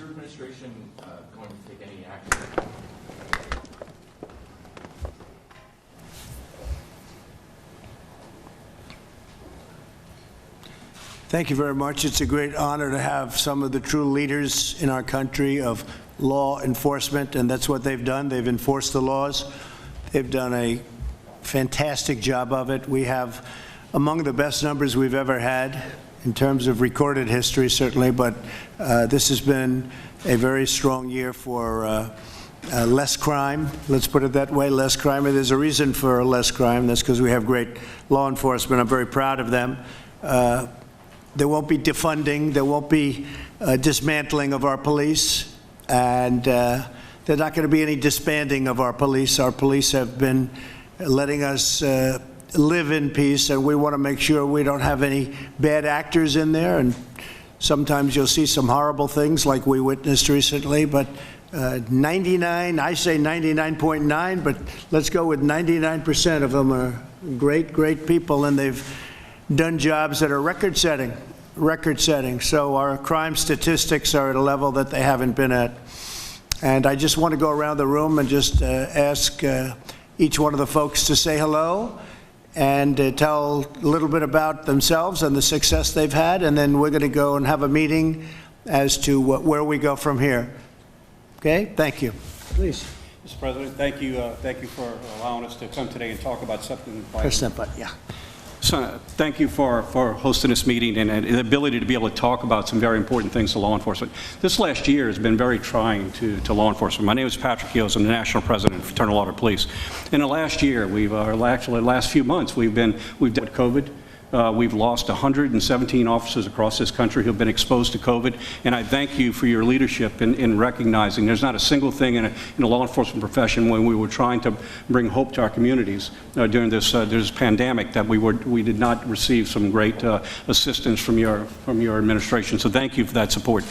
your administration going to take any action? Thank you very much. It's a great honor to have some of the true leaders in our country of law enforcement, and that's what they've done. They've enforced the laws. They've done a fantastic job of it. We have among the best numbers we've ever had in terms of recorded history, certainly, but this has been a very strong year for less crime. Let's put it that way, less crime. And there's a reason for less crime. That's because we have great law enforcement. I'm very proud of them. There won't be defunding. There won't be dismantling of our police. And there's not going to be any disbanding of our police. Our police have been letting us live in peace, and we want to make sure we don't have any bad actors in there. And sometimes you'll see some horrible things like we witnessed recently, but 99, I say 99.9, but let's go with 99% of them are great, great people, and they've done jobs that are record-setting. So our crime statistics are at a level that they haven't been at. And I just want to go around the room and just ask each one of the folks to say hello and tell a little bit about themselves and the success they've had, and then we're going to go and have a meeting as to where we go from here. Okay? Thank you. Please. Mr. President, thank you for allowing us to come today and talk about something like Press that button, yeah. So, thank you for hosting this meeting and the ability to be able to talk about some very important things to law enforcement. This last year has been very trying to law enforcement. My name is Patrick Hughes. I'm the National President of Fraternal Order Police. In the last year, actually the last few months, we've dealt with COVID. We've lost 117 officers across this country who have been exposed to COVID, and I thank you for your leadership in recognizing there's not a single thing in the law enforcement profession when we were trying to bring hope to our communities during this pandemic that we did not receive some great assistance from your administration. So thank you for that support.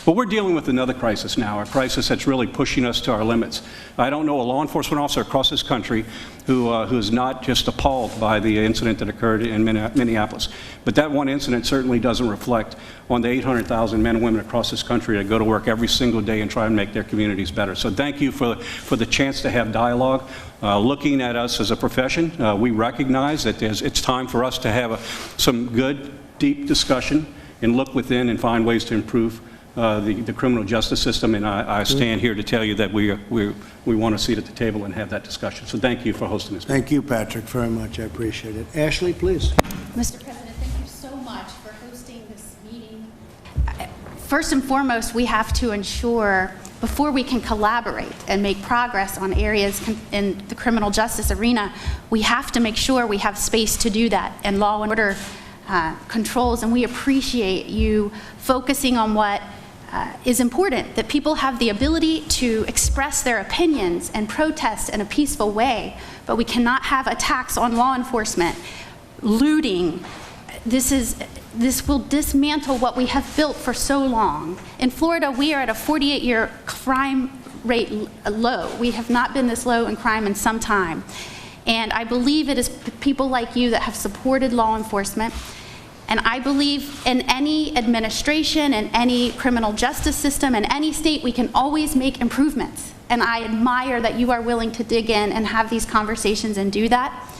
But we're dealing with another crisis now, a crisis that's really pushing us to our limits. I don't know a law enforcement officer across this country who is not just appalled by the incident that occurred in Minneapolis. But that one incident certainly doesn't reflect on the 800,000 men and women across this country that go to work every single day and try and make their communities better. So thank you for the chance to have dialogue. Looking at us as a profession, we recognize that it's time for us to have some good, deep discussion and look within and find ways to improve the criminal justice system, and I stand here to tell you that we want to sit at the table and have that discussion. So thank you for hosting this meeting. Thank you, Patrick, very much. I appreciate it. Ashley, please. Mr. President, thank you so much for hosting this meeting. First and foremost, we have to ensure, before we can collaborate and make progress on areas in the criminal justice arena, we have to make sure we have space to do that and law and order controls, and we appreciate you focusing on what is important, that people have the ability to express their opinions and protest in a peaceful way, but we cannot have attacks on law enforcement, looting. This will dismantle what we have built for so long. In Florida, we are at a 48-year crime rate low. We have not been this low in crime in some time. And I believe it is people like you that have supported law enforcement. And I believe in any administration and any criminal justice system in any state, we can always make improvements. And I admire that you are willing to dig in and have these conversations and do that.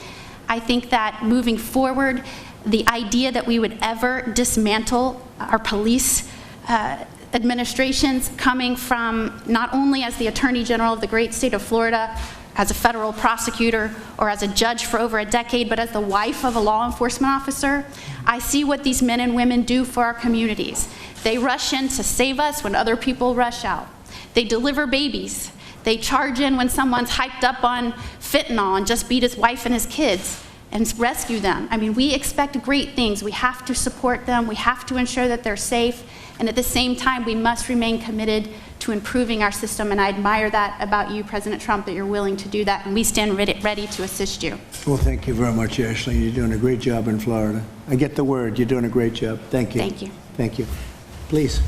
I think that moving forward, the idea that we would ever dismantle our police administrations, coming from not only as the Attorney General of the great state of Florida, as a federal prosecutor, or as a judge for over a decade, but as the wife of a law enforcement officer, I see what these men and women do for our communities. They rush in to save us when other people rush out. They deliver babies. They charge in when someone's hyped up on fentanyl and just beat his wife and his kids and rescue them. I mean, we expect great things. We have to support them. We have to ensure that they're safe. And at the same time, we must remain committed to improving our system. And I admire that about you, President Trump, that you're willing to do that. And we stand ready to assist you. Well, thank you very much, Ashley. You're doing a great job in Florida. I get the word. You're doing a great job. Thank you. Thank you. Thank you. Please.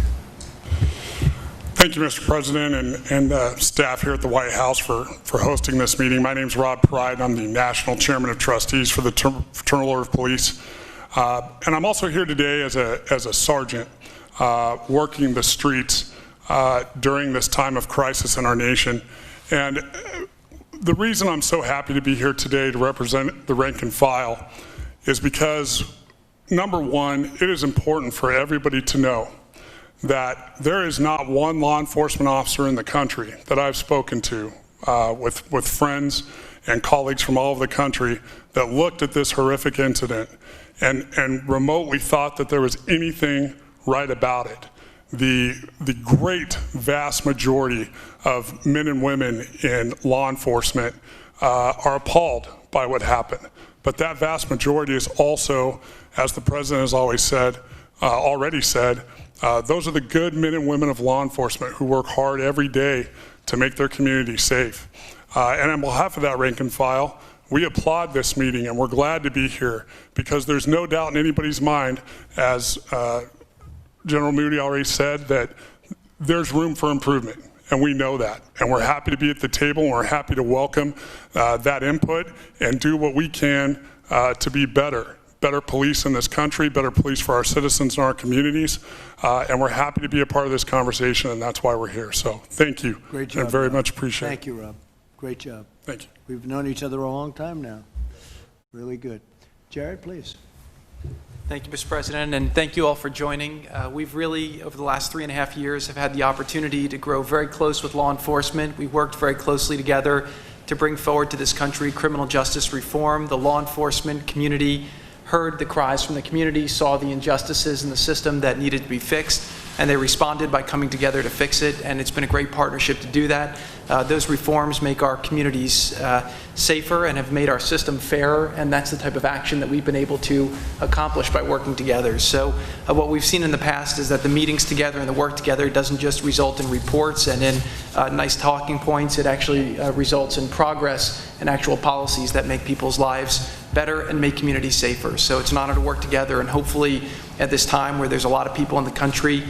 Thank you, Mr. President, and staff here at the White House for hosting this meeting. My name is Rob Pride. I'm the National Chairman of Trustees for the Fraternal Order of Police. And I'm also here today as a sergeant working the streets during this time of crisis in our nation. And the reason I'm so happy to be here today to represent the rank and file is because, number one, it is important for everybody to know that there is not one law enforcement officer in the country that I've spoken to with friends and colleagues from all over the country that looked at this horrific incident and remotely thought that there was anything right about it. The great vast majority of men and women in law enforcement are appalled by what happened. But that vast majority is also, as the President has always said, already said, those are the good men and women of law enforcement who work hard every day to make their community safe. And on behalf of that rank and file, we applaud this meeting and we're glad to be here because there's no doubt in anybody's mind, as General Moody already said, that there's room for improvement, and we know that. And we're happy to be at the table, and we're happy to welcome that input and do what we can to be better police in this country, better police for our citizens and our communities. And we're happy to be a part of this conversation, and that's why we're here. So thank you. Great job, I very Rob. much appreciate it. Thank you, Rob. Great job. Thank you. We've known each other a long time now. Really good. Jared, please. Thank you, Mr. President, and thank you all for joining. We've really, over the last 3.5 years, have had the opportunity to grow very close with law enforcement. We worked very closely together to bring forward to this country criminal justice reform. The law enforcement community heard the cries from the community, saw the injustices in the system that needed to be fixed, and they responded by coming together to fix it, and it's been a great partnership to do that. Those reforms make our communities safer and have made our system fairer, and that's the type of action that we've been able to accomplish by working together. So what we've seen in the past is that the meetings together and the work together doesn't just result in reports and in nice talking points. It actually results in progress and actual policies that make people's lives better and make communities safer. So it's an honor to work together, and hopefully at this time where there's a lot of people in the country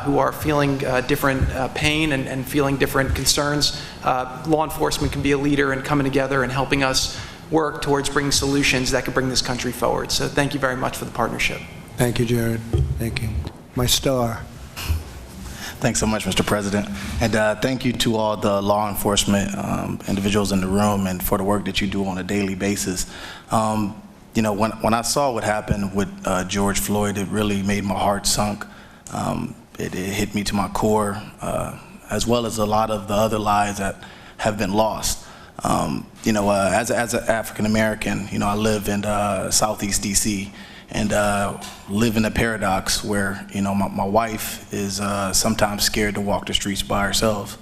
who are feeling different pain and feeling different concerns, law enforcement can be a leader in coming together and helping us work towards bringing solutions that could bring this country forward. So thank you very much for the partnership. Thank you, Jared. Thank you. My star. Thanks so much, Mr. President. And thank you to all the law enforcement individuals in the room and for the work that you do on a daily basis. You know, when I saw what happened with George Floyd, it really made my heart sunk. It hit me to my core, as well as a lot of the other lives that have been lost. You know, as an African American, you know, I live in Southeast DC and live in a paradox where, you know, my wife is sometimes scared to walk the streets by herself.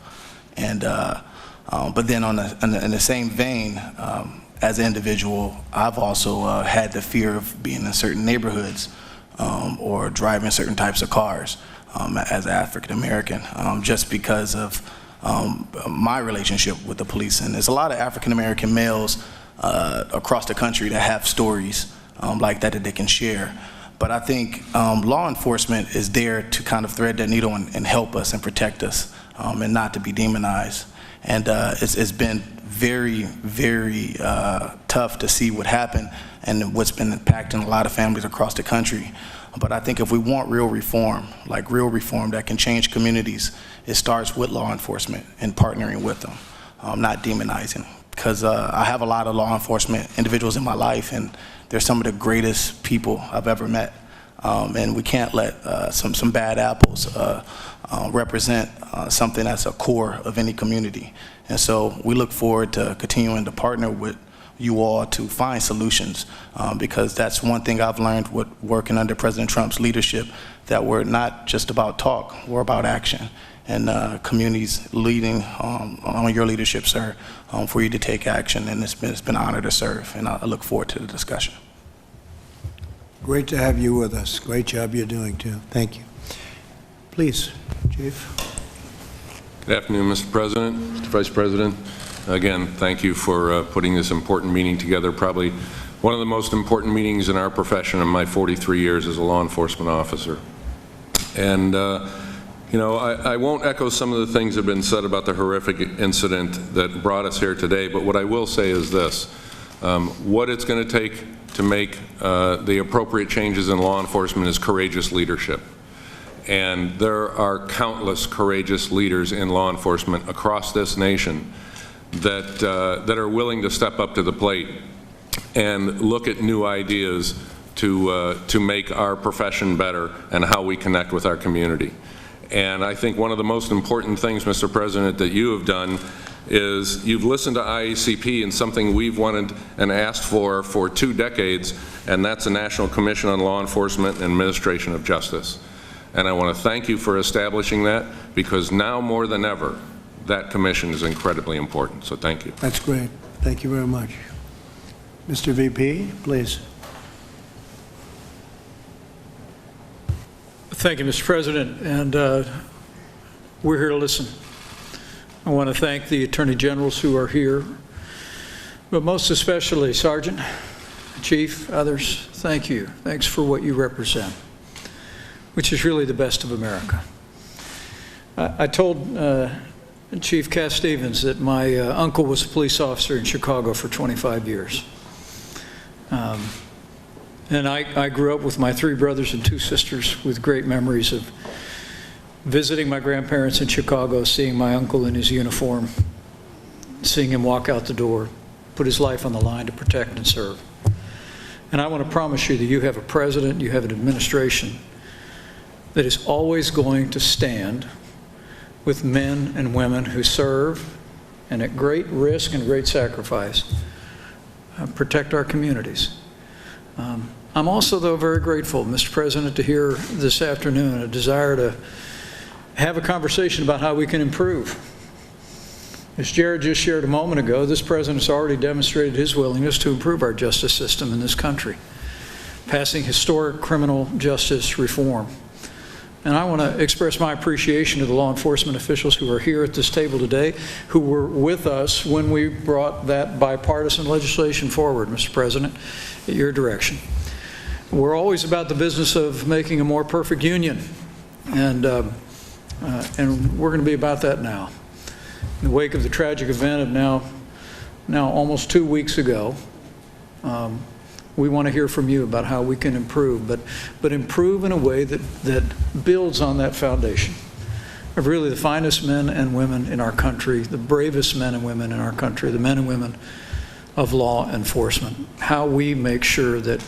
And but then in the same vein, as an individual, I've also had the fear of being in certain neighborhoods or driving certain types of cars as an African American, just because of my relationship with the police. And there's a lot of African American males across the country that have stories like that they can share. But I think law enforcement is there to kind of thread that needle and help us and protect us and not to be demonized. And it's been very, very tough to see what happened and what's been impacting a lot of families across the country. But I think if we want real reform, like real reform that can change communities, it starts with law enforcement and partnering with them, not demonizing. Because I have a lot of law enforcement individuals in my life, and they're some of the greatest people I've ever met. And we can't let some bad apples represent something that's a core of any community. And so we look forward to continuing to partner with you all to find solutions, because that's one thing I've learned with working under President Trump's leadership, that we're not just about talk, we're about action. And communities leading on your leadership, sir, for you to take action, and it's been an honor to serve, and I look forward to the discussion. Great to have you with us. Great job you're doing, too. Thank you. Please, Chief. Good afternoon, Mr. President, Mr. Vice President. Again, thank you for putting this important meeting together, probably one of the most important meetings in our profession in my 43 years as a law enforcement officer. And you know, I won't echo some of the things that have been said about the horrific incident that brought us here today, but what I will say is this. What it's going to take to make the appropriate changes in law enforcement is courageous leadership. And there are countless courageous leaders in law enforcement across this nation that are willing to step up to the plate and look at new ideas to make our profession better and how we connect with our community. And I think one of the most important things, Mr. President, that you have done is you've listened to IACP and something we've wanted and asked for 2 decades, and that's a National Commission on Law Enforcement and Administration of Justice. And I want to thank you for establishing that, because now more than ever, that commission is incredibly important. So thank you. That's great. Thank you very much. Mr. VP, please. Thank you, Mr. President, and we're here to listen. I want to thank the Attorney Generals who are here, but most especially Sergeant, Chief, others, thank you. Thanks for what you represent, which is really the best of America. I told Chief Cass Stevens that my uncle was a police officer in Chicago for 25 years. And I grew up with my 3 brothers and 2 sisters with great memories of visiting my grandparents in Chicago, seeing my uncle in his uniform, seeing him walk out the door, put his life on the line to protect and serve. And I want to promise you that you have a president, you have an administration that is always going to stand with men and women who serve and at great risk and great sacrifice protect our communities. I'm also, though, very grateful, Mr. President, to hear this afternoon a desire to have a conversation about how we can improve. As Jared just shared a moment ago, this president's already demonstrated his willingness to improve our justice system in this country, passing historic criminal justice reform. And I want to express my appreciation to the law enforcement officials who are here at this table today, who were with us when we brought that bipartisan legislation forward, Mr. President, at your direction. We're always about the business of making a more perfect union, and we're going to be about that now. In the wake of the tragic event of now almost 2 weeks ago, we want to hear from you about how we can improve, but improve in a way that builds on that foundation of really the finest men and women in our country, the bravest men and women in our country, the men and women of law enforcement. How we make sure that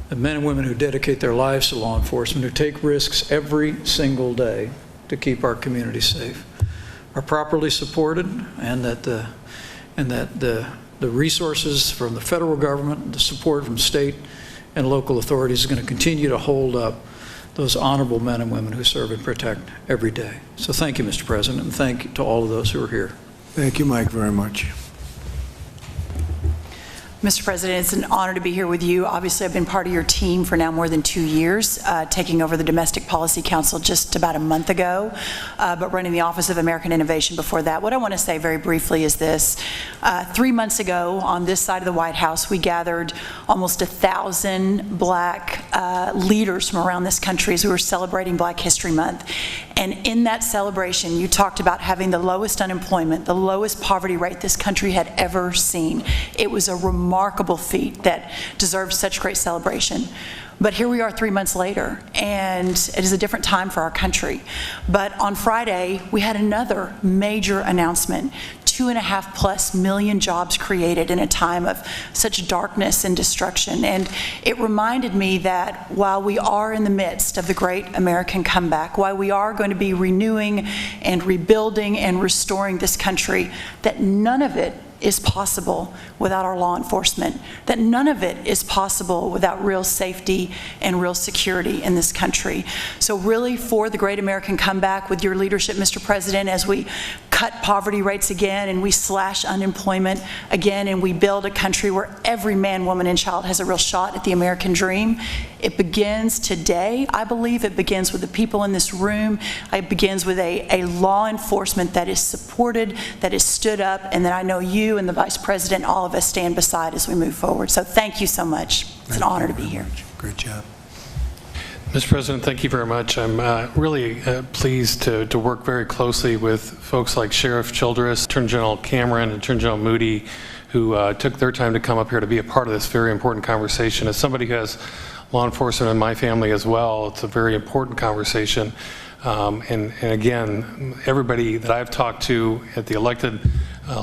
the men and women who dedicate their lives to law enforcement, who take risks every single day to keep our communities safe, are properly supported, and that the resources from the federal government, the support from state and local authorities is going to continue to hold up those honorable men and women who serve and protect every day. So thank you, Mr. President, and thank you to all of those who are here. Thank you, Mike, very much. Mr. President, it's an honor to be here with you. Obviously, I've been part of your team for now more than 2 years, taking over the Domestic Policy Council just about a month ago, but running the Office of American Innovation before that. What I want to say very briefly is this. 3 months ago, on this side of the White House, we gathered almost 1,000 Black leaders from around this country as we were celebrating Black History Month. And in that celebration, you talked about having the lowest unemployment, the lowest poverty rate this country had ever seen. It was a remarkable feat that deserves such great celebration. But here we are 3 months later, and it is a different time for our country. But on Friday, we had another major announcement. 2.5+ million jobs created in a time of such darkness and destruction. And it reminded me that while we are in the midst of the great American comeback, while we are going to be renewing and rebuilding and restoring this country, that none of it is possible without our law enforcement, that none of it is possible without real safety and real security in this country. So really, for the great American comeback, with your leadership, Mr. President, as we cut poverty rates again and we slash unemployment again and we build a country where every man, woman, and child has a real shot at the American dream, it begins today. I believe it begins with the people in this room. It begins with a law enforcement that is supported, that is stood up, and that I know you and the Vice President, all of us stand beside as we move forward. So thank you so much. It's an honor to be here. Great job. Mr. President, thank you very much. I'm really pleased to work very closely with folks like Sheriff Childress, Attorney General Cameron, and Attorney General Moody, who took their time to come up here to be a part of this very important conversation. As somebody who has law enforcement in my family as well. It's a very important conversation. And again, everybody that I've talked to at the elected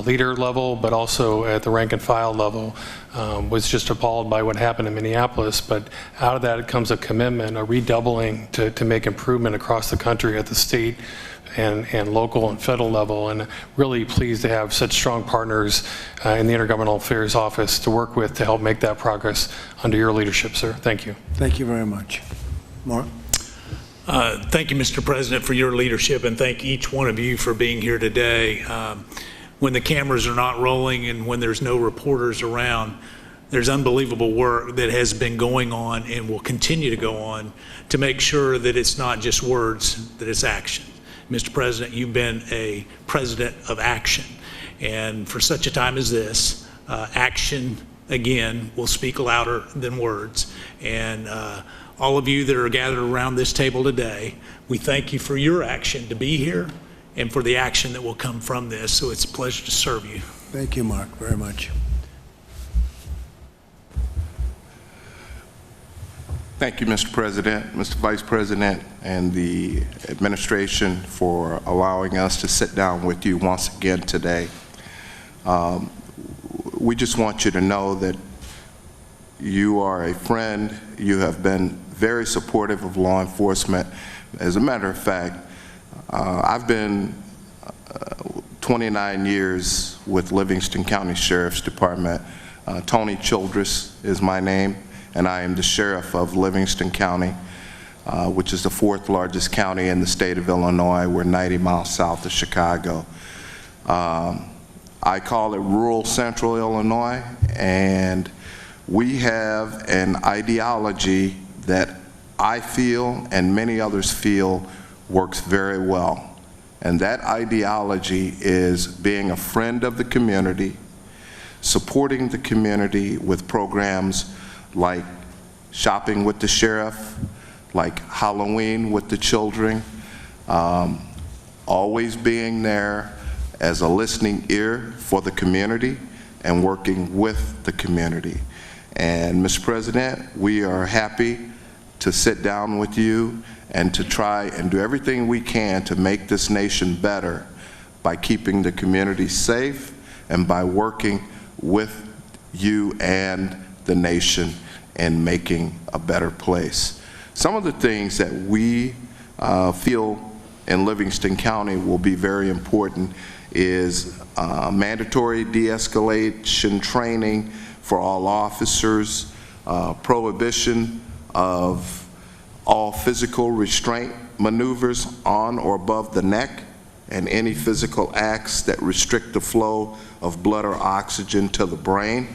leader level, but also at the rank and file level, was just appalled by what happened in Minneapolis. But out of that comes a commitment, a redoubling to make improvement across the country at the state and local and federal level, and really pleased to have such strong partners in the Intergovernmental Affairs Office to work with to help make that progress under your leadership, sir. Thank you. Thank you very much. Mark? Thank you, Mr. President, for your leadership, and thank each one of you for being here today. When the cameras are not rolling and when there's no reporters around, there's unbelievable work that has been going on and will continue to go on to make sure that it's not just words, that it's action. Mr. President, you've been a president of action, and for such a time as this, action, again, will speak louder than words. And all of you that are gathered around this table today, we thank you for your action to be here and for the action that will come from this. So it's a pleasure to serve you. Thank you, Mark, very much. Thank you, Mr. President, Mr. Vice President, and the administration for allowing us to sit down with you once again today. We just want you to know that you are a friend. You have been very supportive of law enforcement. As a matter of fact, I've been 29 years with Livingston County Sheriff's Department. Tony Childress is my name, and I am the sheriff of Livingston County, which is the 4th largest county in the state of Illinois. We're 90 miles south of Chicago. I call it rural central Illinois, and we have an ideology that I feel and many others feel works very well. And that ideology is being a friend of the community, supporting the community with programs like shopping with the sheriff, like Halloween with the children, always being there as a listening ear for the community and working with the community. And Mr. President, we are happy to sit down with you and to try and do everything we can to make this nation better by keeping the community safe and by working with you and the nation and making a better place. Some of the things that we feel in Livingston County will be very important is mandatory de-escalation training for all officers, prohibition of all physical restraint maneuvers on or above the neck, and any physical acts that restrict the flow of blood or oxygen to the brain,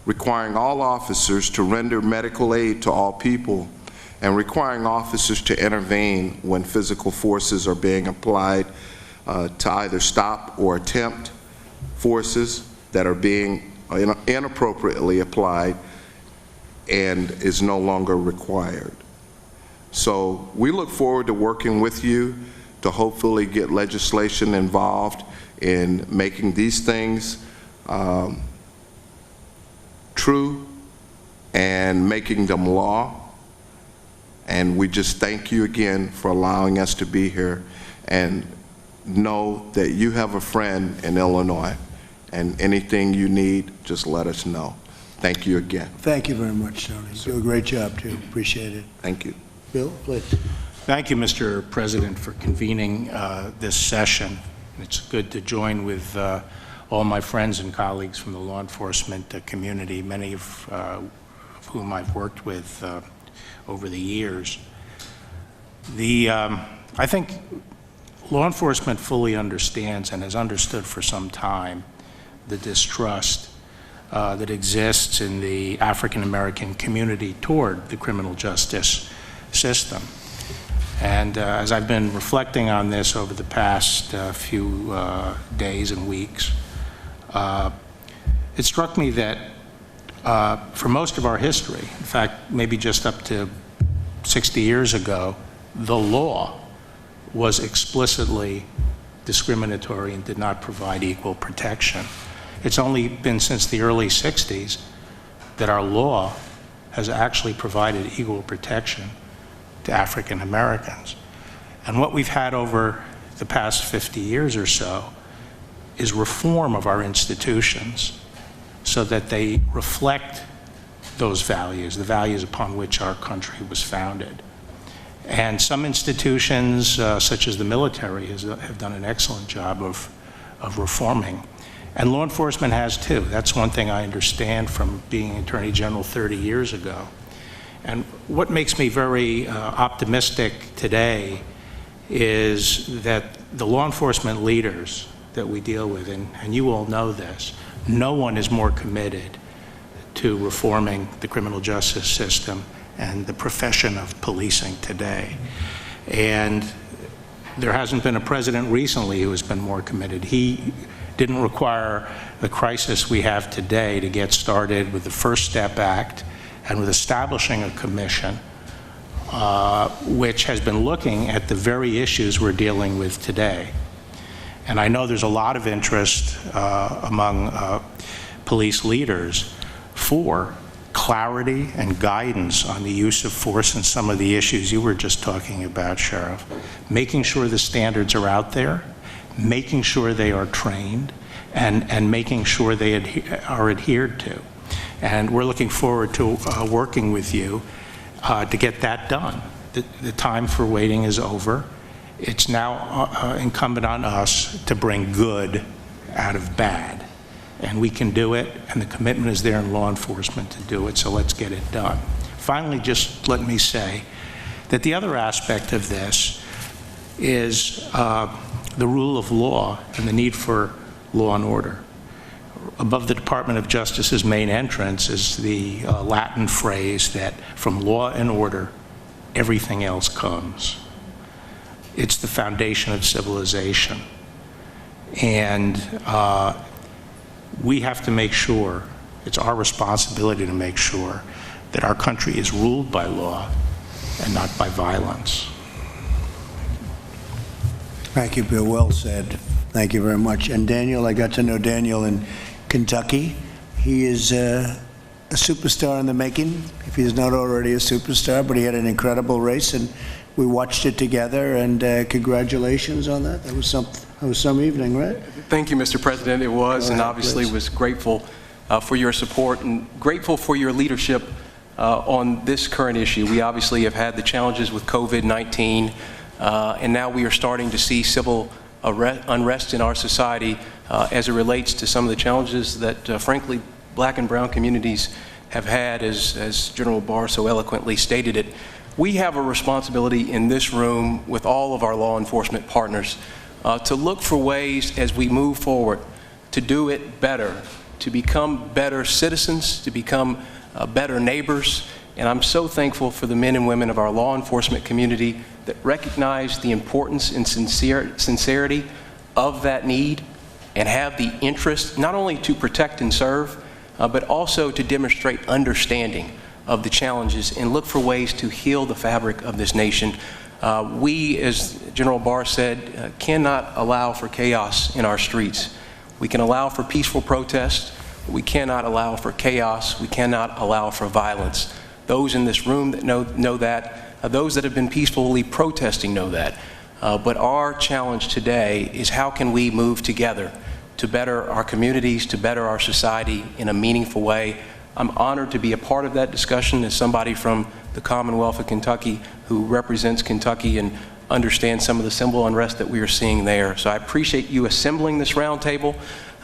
requiring all officers to render medical aid to all people, and requiring officers to intervene when physical forces are being applied to either stop or attempt forces that are being inappropriately applied and is no longer required. So we look forward to working with you to hopefully get legislation involved in making these things true and making them law. And we just thank you again for allowing us to be here, and know that you have a friend in Illinois, and anything you need, just let us know. Thank you again. Thank you very much, Tony. You do a great job, too. Appreciate it. Thank you. Bill, please. Thank you, Mr. President, for convening this session. It's good to join with all my friends and colleagues from the law enforcement community, many of whom I've worked with over the years. I think law enforcement fully understands and has understood for some time the distrust that exists in the African American community toward the criminal justice system. And as I've been reflecting on this over the past few days and weeks, it struck me that for most of our history, in fact, maybe just up to 60 years ago, the law was explicitly discriminatory and did not provide equal protection. It's only been since the early 60s that our law has actually provided equal protection to African Americans. And what we've had over the past 50 years or so is reform of our institutions so that they reflect those values, the values upon which our country was founded. And some institutions, such as the military, have done an excellent job of reforming. And law enforcement has too. That's one thing I understand from being Attorney General 30 years ago. And what makes me very optimistic today is that the law enforcement leaders that we deal with, and you all know this, no one is more committed to reforming the criminal justice system and the profession of policing today. And there hasn't been a president recently who has been more committed. He didn't require the crisis we have today to get started with the First Step Act and with establishing a commission which has been looking at the very issues we're dealing with today. And I know there's a lot of interest among police leaders for clarity and guidance on the use of force and some of the issues you were just talking about, Sheriff. Making sure the standards are out there, making sure they are trained, and making sure they are adhered to. And we're looking forward to working with you to get that done. The time for waiting is over. It's now incumbent on us to bring good out of bad. And we can do it, and the commitment is there in law enforcement to do it, so let's get it done. Finally, just let me say that the other aspect of this is the rule of law and the need for law and order. Above the Department of Justice's main entrance is the Latin phrase that from law and order, everything else comes. It's the foundation of civilization. And we have to make sure, it's our responsibility to make sure that our country is ruled by law and not by violence. Thank you, Bill. Well said. Thank you very much. And Daniel, I got to know Daniel in Kentucky. He is a superstar in the making, if he's not already a superstar, but he had an incredible race, and we watched it together, and congratulations on that. That was some evening, right? Thank you, Mr. President. It was, and obviously was grateful for your support and grateful for your leadership on this current issue. We obviously have had the challenges with COVID-19, and now we are starting to see civil unrest in our society as it relates to some of the challenges that, frankly, black and brown communities have had, as General Barr so eloquently stated it. We have a responsibility in this room with all of our law enforcement partners to look for ways as we move forward to do it better, to become better citizens, to become better neighbors. And I'm so thankful for the men and women of our law enforcement community that recognize the importance and sincerity of that need and have the interest not only to protect and serve, but also to demonstrate understanding of the challenges and look for ways to heal the fabric of this nation. We, as General Barr said, cannot allow for chaos in our streets. We can allow for peaceful protest, but we cannot allow for chaos. We cannot allow for violence. Those in this room that know that, those that have been peacefully protesting know that. But our challenge today is how can we move together to better our communities, to better our society in a meaningful way. I'm honored to be a part of that discussion as somebody from the Commonwealth of Kentucky who represents Kentucky and understands some of the civil unrest that we are seeing there. So I appreciate you assembling this roundtable.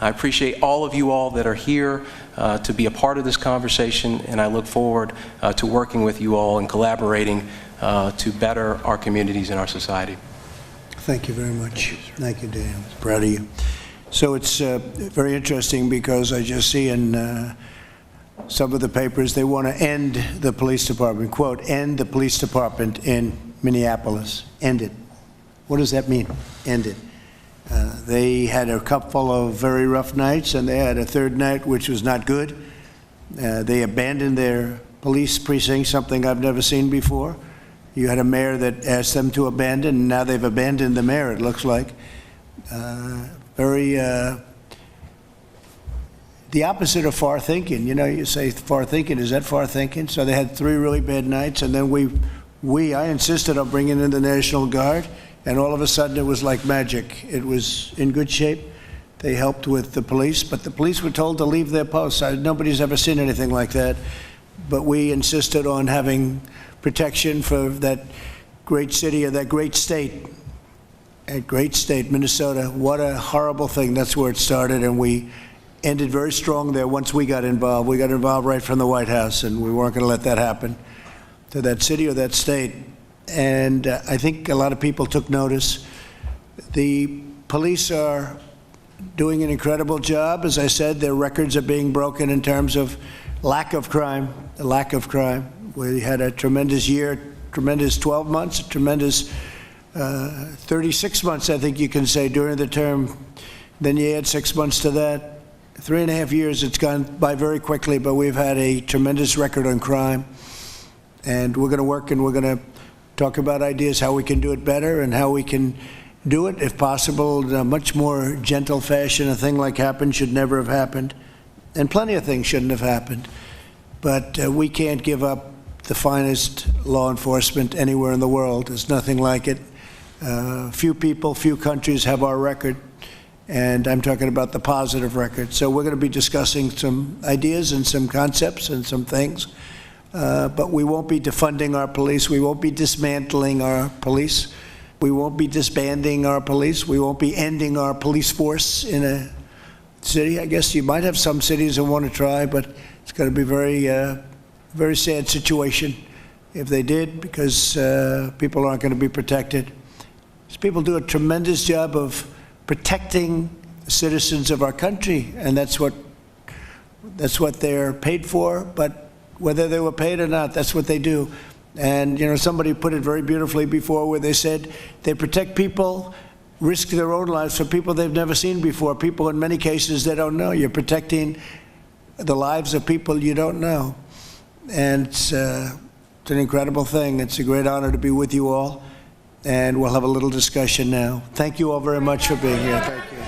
I appreciate all of you all that are here to be a part of this conversation, and I look forward to working with you all and collaborating to better our communities and our society. Thank you very much. Thank you, Dan. I'm proud of you. So it's very interesting because I just see in some of the papers they want to end the police department, quote, end the police department in Minneapolis. End it. What does that mean, end it? They had a couple of very rough nights, and they had a third night which was not good. They abandoned their police precinct, something I've never seen before. You had a mayor that asked them to abandon, and now they've abandoned the mayor, it looks like. Very the opposite of far thinking. You know, you say far thinking, is that far thinking? So they had 3 really bad nights, and then I insisted on bringing in the National Guard, and all of a sudden it was like magic. It was in good shape. They helped with the police, but the police were told to leave their posts. Nobody's ever seen anything like that. But we insisted on having protection for that great city or that great state. A great state, Minnesota. What a horrible thing. That's where it started, and we ended very strong there once we got involved. We got involved right from the White House, and we weren't going to let that happen to that city or that state. And I think a lot of people took notice. The police are doing an incredible job. As I said, their records are being broken in terms of lack of crime. We had a tremendous year, tremendous 12 months, a tremendous 36 months, I think you can say, during the term. Then you add 6 months to that. 3.5 years, it's gone by very quickly, but we've had a tremendous record on crime. And we're going to work, and we're going to talk about ideas how we can do it better and how we can do it, if possible, in a much more gentle fashion. A thing like happened should never have happened, and plenty of things shouldn't have happened. But we can't give up the finest law enforcement anywhere in the world. There's nothing like it. Few people, few countries have our record, and I'm talking about the positive record. So we're going to be discussing some ideas and some concepts and some things, but we won't be defunding our police. We won't be dismantling our police. We won't be disbanding our police. We won't be ending our police force in a city. I guess you might have some cities that want to try, but it's going to be very sad situation if they did, because people aren't going to be protected. These people do a tremendous job of protecting the citizens of our country, and that's what they're paid for. But whether they were paid or not, that's what they do. And, you know, somebody put it very beautifully before, where they said they protect people, risk their own lives for people they've never seen before, people in many cases they don't know. You're protecting the lives of people you don't know. And it's an incredible thing. It's a great honor to be with you all. And we'll have a little discussion now. Thank you all very much for being here. Thank you.